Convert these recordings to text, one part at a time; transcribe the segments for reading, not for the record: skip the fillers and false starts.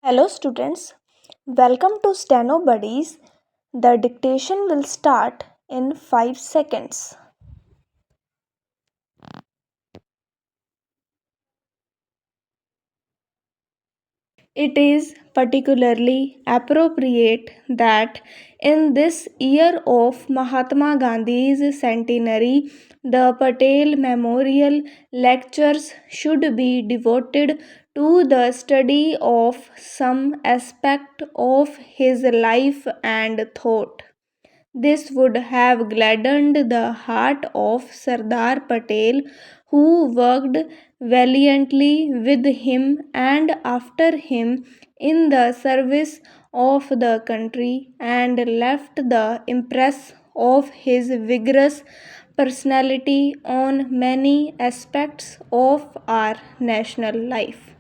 Hello students, welcome to Stenobuddies. The dictation will start in 5 seconds. It is particularly appropriate that in this year of Mahatma Gandhi's centenary, the Patel Memorial Lectures should be devoted to the study of some aspect of his life and thought. This would have gladdened the heart of Sardar Patel, who worked valiantly with him and after him in the service of the country and left the impress of his vigorous personality on many aspects of our national life.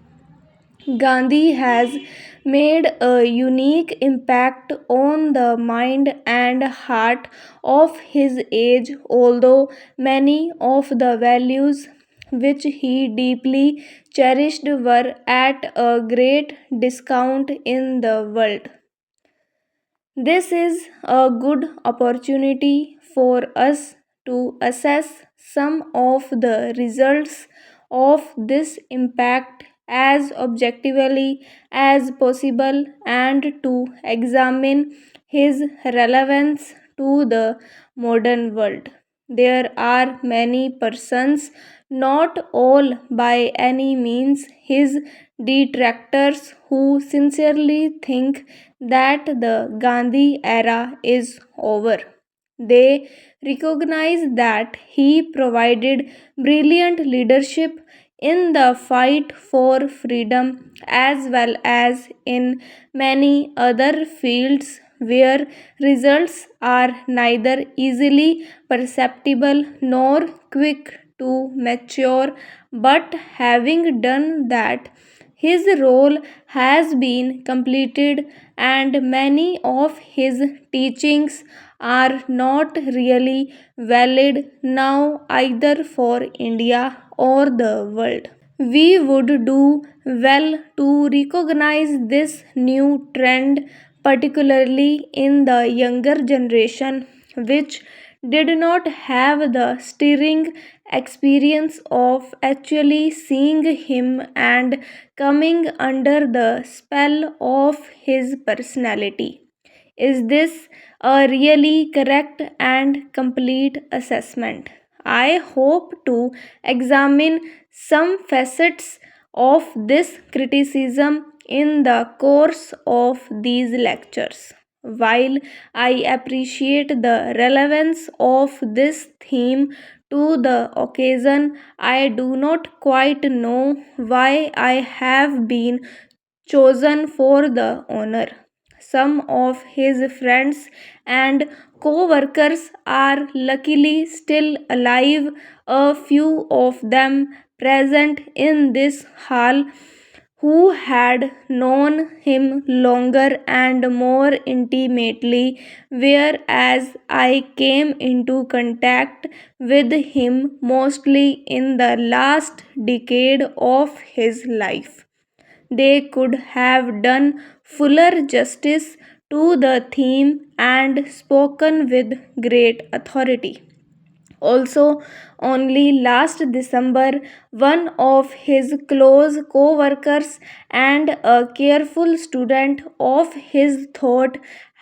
Gandhi has made a unique impact on the mind and heart of his age, although many of the values which he deeply cherished were at a great discount in the world. This is a good opportunity for us to assess some of the results of this impact as objectively as possible and to examine his relevance to the modern world. There are many persons, not all by any means his detractors, who sincerely think that the Gandhi era is over. They recognize that he provided brilliant leadership in the fight for freedom as well as in many other fields where results are neither easily perceptible nor quick to mature, but having done that, his role has been completed, and many of his teachings are not really valid now either for India or the world. We would do well to recognize this new trend, particularly in the younger generation, which did not have the stirring experience of actually seeing him and coming under the spell of his personality. Is this a really correct and complete assessment? I hope to examine some facets of this criticism in the course of these lectures. While I appreciate the relevance of this theme to the occasion, I do not quite know why I have been chosen for the honor. Some of his friends and co workers are luckily still alive, a few of them present in this hall who had known him longer and more intimately, whereas I came into contact with him mostly in the last decade of his life. They could have done fuller justice to the theme and spoken with great authority. Also, only last December, one of his close co workers and a careful student of his thought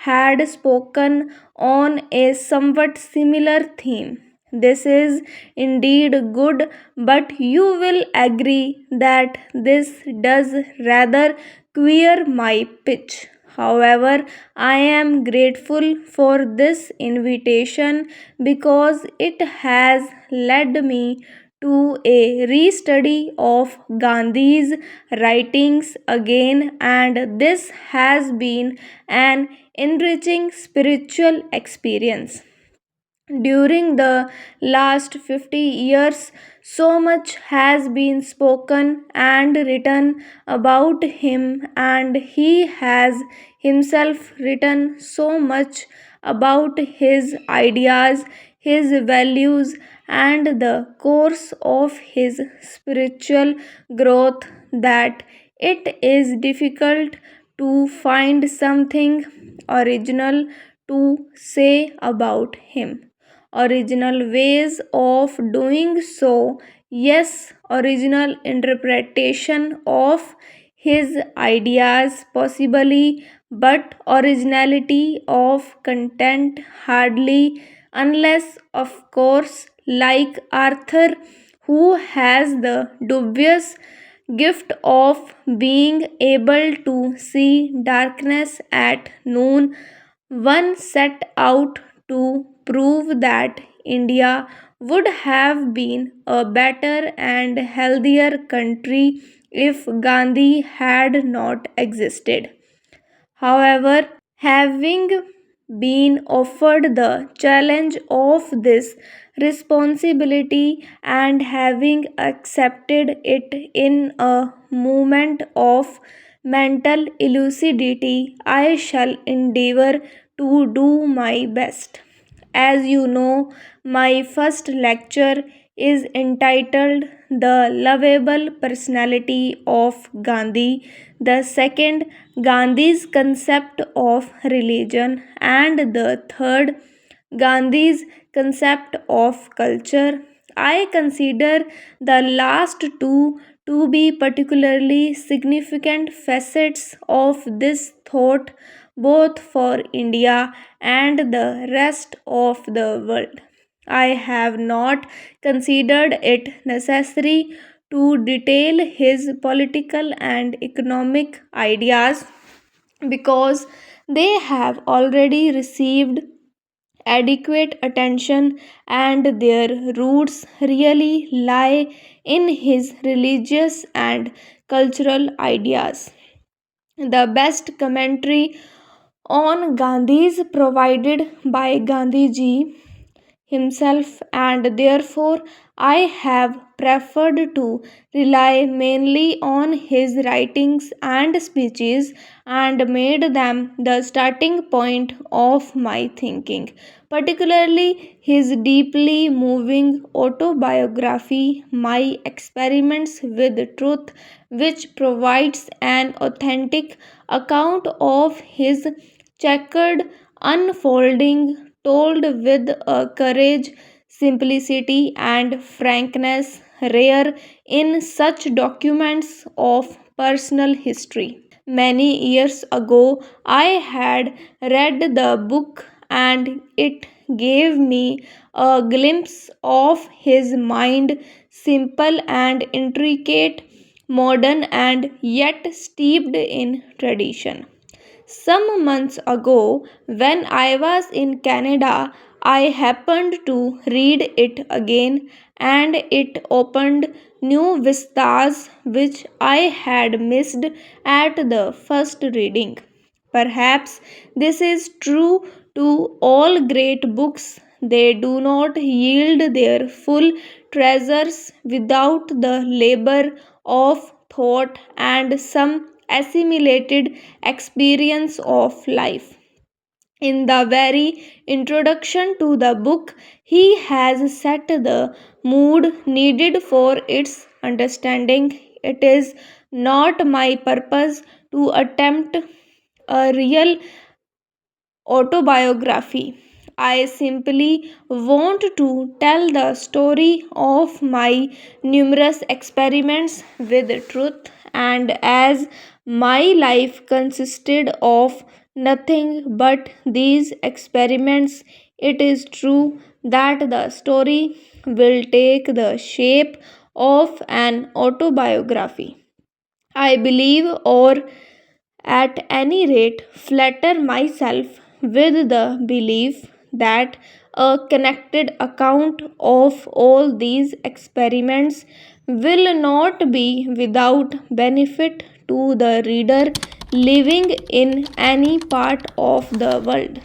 had spoken on a somewhat similar theme. This is indeed good, but you will agree that this does rather queer my pitch. However, I am grateful for this invitation because it has led me to a restudy of Gandhi's writings again, and this has been an enriching spiritual experience. During the last 50 years, so much has been spoken and written about him, and he has himself written so much about his ideas, his values, and the course of his spiritual growth that it is difficult to find something original to say about him. Original ways of doing so, yes, original interpretation of his ideas possibly, but originality of content hardly, unless, of course, like Arthur, who has the dubious gift of being able to see darkness at noon, one set out to prove that India would have been a better and healthier country if Gandhi had not existed. However, having been offered the challenge of this responsibility and having accepted it in a moment of mental lucidity, I shall endeavor to do my best. As you know, my first lecture is entitled The Lovable Personality of Gandhi, the second, Gandhi's Concept of Religion, and the third, Gandhi's Concept of Culture. I consider the last two to be particularly significant facets of this thought, both for India and the rest of the world. I have not considered it necessary to detail his political and economic ideas because they have already received adequate attention and their roots really lie in his religious and cultural ideas. The best commentary on Gandhi's provided by Gandhiji himself, and therefore I have preferred to rely mainly on his writings and speeches and made them the starting point of my thinking, particularly his deeply moving autobiography, My Experiments with Truth, which provides an authentic account of his checkered unfolding, told with a courage, simplicity, and frankness rare in such documents of personal history. Many years ago, I had read the book and it gave me a glimpse of his mind, simple and intricate, modern and yet steeped in tradition. Some months ago, when I was in Canada, I happened to read it again and it opened new vistas which I had missed at the first reading. Perhaps this is true to all great books. They do not yield their full treasures without the labor of thought and some assimilated experience of life. In the very introduction to the book, he has set the mood needed for its understanding. It is not my purpose to attempt a real autobiography. I simply want to tell the story of my numerous experiments with truth, and as my life consisted of nothing but these experiments, it is true that the story will take the shape of an autobiography. I believe, or at any rate, flatter myself with the belief that a connected account of all these experiments will not be without benefit to the reader living in any part of the world.